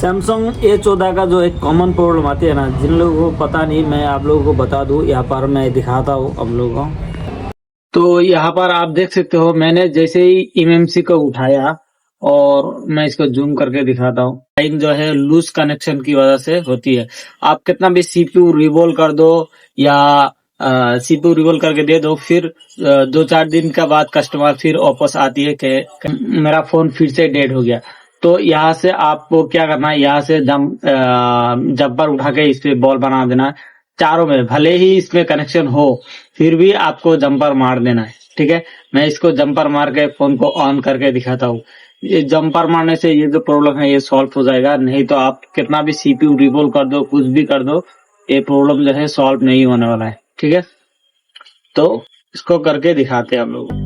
Samsung A14 का जो एक कॉमन प्रॉब्लम आती है ना, जिन लोगों को पता नहीं, मैं आप लोगों को बता दूं। यहाँ पर मैं दिखाता हूँ आप लोगों को। तो यहाँ पर आप देख सकते हो, मैंने जैसे ही एमएमसी को उठाया और मैं इसको जूम करके दिखाता हूँ, लाइन जो है लूज कनेक्शन की वजह से होती है। आप कितना भी सीपीयू रिवोल कर दो या सीपीयू रिवोल करके दे दो, फिर 2-4 दिन का बाद कस्टमर फिर वापस आती है कि मेरा फोन फिर से डेड हो गया। तो यहाँ से आपको क्या करना है, यहाँ से जंपर उठा के इस पे बॉल बना देना है। चारों में भले ही इसमें कनेक्शन हो, फिर भी आपको जंपर मार देना है। ठीक है, मैं इसको जंपर मार के फोन को ऑन करके दिखाता हूँ। ये जंपर मारने से ये जो प्रॉब्लम है ये सॉल्व हो जाएगा, नहीं तो आप कितना भी सीपीयू रिवोल्व कर दो, कुछ भी कर दो, ये प्रॉब्लम जो है सॉल्व नहीं होने वाला है। ठीक है, तो इसको करके दिखाते हैं हम लोग।